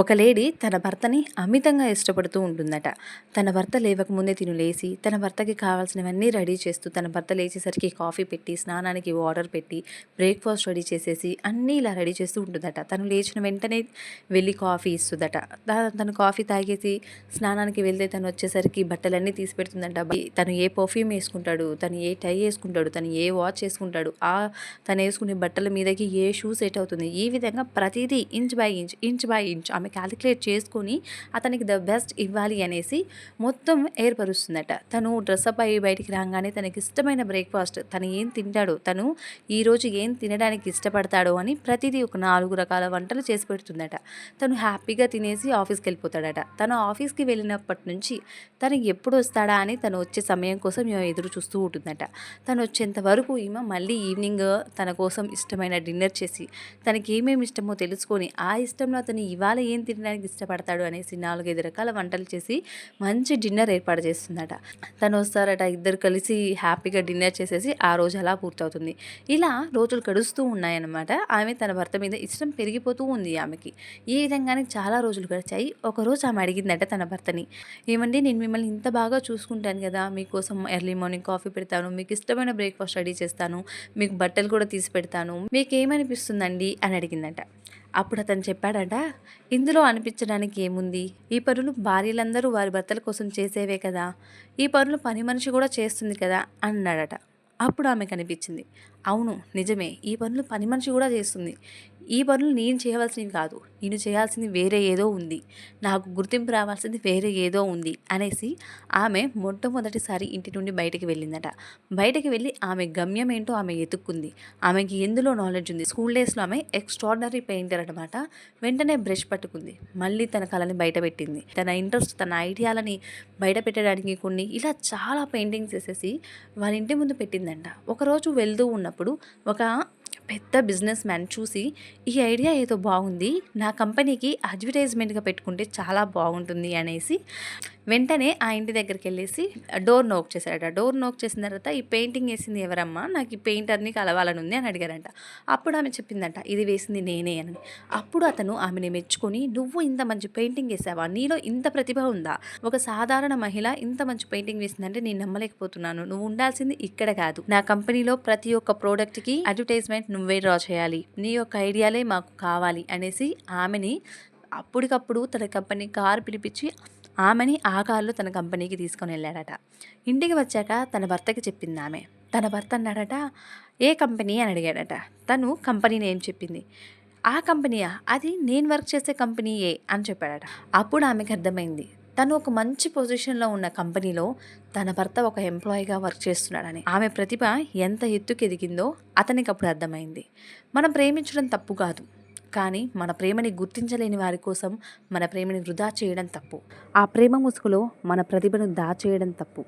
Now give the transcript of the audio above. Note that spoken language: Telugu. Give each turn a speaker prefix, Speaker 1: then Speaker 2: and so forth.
Speaker 1: ఒక లేడీ తన భర్తని అమితంగా ఇష్టపడుతూ ఉంటుందట. తన భర్త లేవకముందే తిను లేసి, తన భర్తకి కావాల్సినవన్నీ రెడీ చేస్తూ, తన భర్త లేచేసరికి కాఫీ పెట్టి, స్నానానికి వాటర్ పెట్టి, బ్రేక్‌ఫాస్ట్ రెడీ చేసేసి, అన్నీ ఇలా రెడీ చేస్తూ ఉంటుందట. తను లేచిన వెంటనే వెళ్ళి కాఫీ ఇస్తుందట. తను కాఫీ తాగేసి స్నానానికి వెళ్తే తనొచ్చేసరికి బట్టలన్నీ తీసి పెడుతుందంట. తను ఏ పర్ఫ్యూమ్ ఏసుకుంటాడు, తను ఏ టై ఏసుకుంటాడు, తను ఏ వాచ్ ఏసుకుంటాడు, తనేసుకునే బట్టల మీదకి ఏ షూ సెట్ అవుతుంది. ఈ విధంగా ప్రతీదీ ఇంచ్ బై ఇంచ్ ఆమె క్యాలిక్యులేట్ చేసుకొని అతనికి ద బెస్ట్ ఇవ్వాలి అనేసి మొత్తం ఏర్పరుస్తుందట. తను డ్రెస్అప్ అయ్యి బయటికి రాగానే తనకి ఇష్టమైన బ్రేక్ఫాస్ట్, తను ఏం తింటాడో, తను ఈరోజు ఏం తినడానికి ఇష్టపడతాడో అని ప్రతిదీ ఒక 4 రకాల వంటలు చేసి పెడుతుందట. తను హ్యాపీగా తినేసి ఆఫీస్కి వెళ్ళిపోతాడట. తను ఆఫీస్కి వెళ్ళినప్పటి నుంచి తను ఎప్పుడు వస్తాడా అని తను వచ్చే సమయం కోసం ఈమె ఎదురు చూస్తూ ఉంటుందట. తను వచ్చేంత వరకు ఈమె మళ్ళీ ఈవినింగ్ తన కోసం ఇష్టమైన డిన్నర్ చేసి, తనకి ఏమేమి ఇష్టమో తెలుసుకొని, ఆ ఇష్టంలో అతను ఇవాళ ఏం తినడానికి ఇష్టపడతాడు అనేసి 4, 5 రకాల వంటలు చేసి మంచి డిన్నర్ ఏర్పాటు చేస్తుందట. తను వస్తారట, ఇద్దరు కలిసి హ్యాపీగా డిన్నర్ చేసేసి ఆ రోజు అలా పూర్తవుతుంది. ఇలా రోజులు గడుస్తూ ఉన్నాయన్నమాట. ఆమె తన భర్త మీద ఇష్టం పెరిగిపోతూ ఉంది ఆమెకి. ఈ విధంగానే చాలా రోజులు గడిచాయి. ఒకరోజు ఆమె అడిగిందట తన భర్తని, ఏమండి నేను మిమ్మల్ని ఇంత బాగా చూసుకుంటాను కదా, మీకోసం ఎర్లీ మార్నింగ్ కాఫీ పెడతాను, మీకు ఇష్టమైన బ్రేక్ఫాస్ట్ రెడీ చేస్తాను, మీకు బట్టలు కూడా తీసి పెడతాను, మీకేమనిపిస్తుందండి అని అడిగిందట. అప్పుడు అతను చెప్పాడట, ఇందులో అనిపించడానికి ఏముంది, ఈ పనులు భార్యలందరూ వారి భర్తల కోసం చేసేవే కదా, ఈ పనులు పని మనిషి కూడా చేస్తుంది కదా అన్నాడట. అప్పుడు ఆమెకు అనిపించింది, అవును నిజమే, ఈ పనులు పని మనిషి కూడా చేస్తుంది, ఈ పనులు నేను చేయవలసినవి కాదు, నేను చేయాల్సింది వేరే ఏదో ఉంది, నాకు గుర్తింపు రావాల్సింది వేరే ఏదో ఉంది అనేసి ఆమె మొట్టమొదటిసారి ఇంటి నుండి బయటికి వెళ్ళిందట. బయటికి వెళ్ళి ఆమె గమ్యం ఏంటో ఆమె ఎతుక్కుంది. ఆమెకి ఎందులో నాలెడ్జ్ ఉంది. స్కూల్ డేస్లో ఆమె ఎక్స్ట్రాడినరీ పెయింటర్ అనమాట. వెంటనే బ్రష్ పట్టుకుంది, మళ్ళీ తన కళని బయటపెట్టింది. తన ఇంట్రెస్ట్, తన ఐడియాలని బయట పెట్టడానికి కొన్ని ఇలా చాలా పెయింటింగ్స్ వేసేసి వాళ్ళ ఇంటి ముందు పెట్టిందంట. ఒకరోజు వెళ్తూ ఉన్నప్పుడు ఒక పెద్ద బిజినెస్ మ్యాన్ చూసి, ఈ ఐడియా ఏదో బాగుంది, నా కంపెనీకి అడ్వర్టైజ్మెంట్గా పెట్టుకుంటే చాలా బాగుంటుంది అనేసి వెంటనే ఆ ఇంటి దగ్గరికి వెళ్ళేసి డోర్ నోక్ చేశాడట. డోర్ నోక్ చేసిన తర్వాత, ఈ పెయింటింగ్ వేసింది ఎవరమ్మా, నాకు ఈ పెయింటర్ని కలవాలని ఉంది అని అడిగారంట. అప్పుడు ఆమె చెప్పిందంట, ఇది వేసింది నేనే అని. అప్పుడు అతను ఆమెని మెచ్చుకొని, నువ్వు ఇంత మంచి పెయింటింగ్ వేసావా, నీలో ఇంత ప్రతిభ ఉందా, ఒక సాధారణ మహిళ ఇంత మంచి పెయింటింగ్ వేసిందంటే నేను నమ్మలేకపోతున్నాను, నువ్వు ఉండాల్సింది ఇక్కడ కాదు, నా కంపెనీలో ప్రతి ఒక్క ప్రోడక్ట్కి అడ్వర్టైజ్మెంట్ నువ్వే డ్రా చేయాలి, నీ యొక్క ఐడియాలే మాకు కావాలి అనేసి ఆమెని అప్పటికప్పుడు తన కంపెనీ కారు పిలిపించి ఆమెని ఆ కారులో తన కంపెనీకి తీసుకొని వెళ్ళాడట. ఇంటికి వచ్చాక తన భర్తకి చెప్పింది ఆమె. తన భర్త అన్నాడట, ఏ కంపెనీ అని అడిగాడట. తను కంపెనీ నేమ్ చెప్పింది. ఆ కంపెనీయా, అది నేను వర్క్ చేసే కంపెనీయే అని చెప్పాడట. అప్పుడు ఆమెకు అర్థమైంది, తను ఒక మంచి పొజిషన్లో ఉన్న కంపెనీలో తన భర్త ఒక ఎంప్లాయీగా వర్క్ చేస్తున్నాడని. ఆమె ప్రతిభ ఎంత ఎత్తుకు ఎదిగిందో అతనికి అప్పుడు అర్థమైంది. మనం ప్రేమించడం తప్పు కాదు, కానీ మన ప్రేమని గుర్తించలేని వారి కోసం మన ప్రేమని వృధా చేయడం తప్పు. ఆ ప్రేమ ముసుగులో మన ప్రతిభను దాచేయడం తప్పు.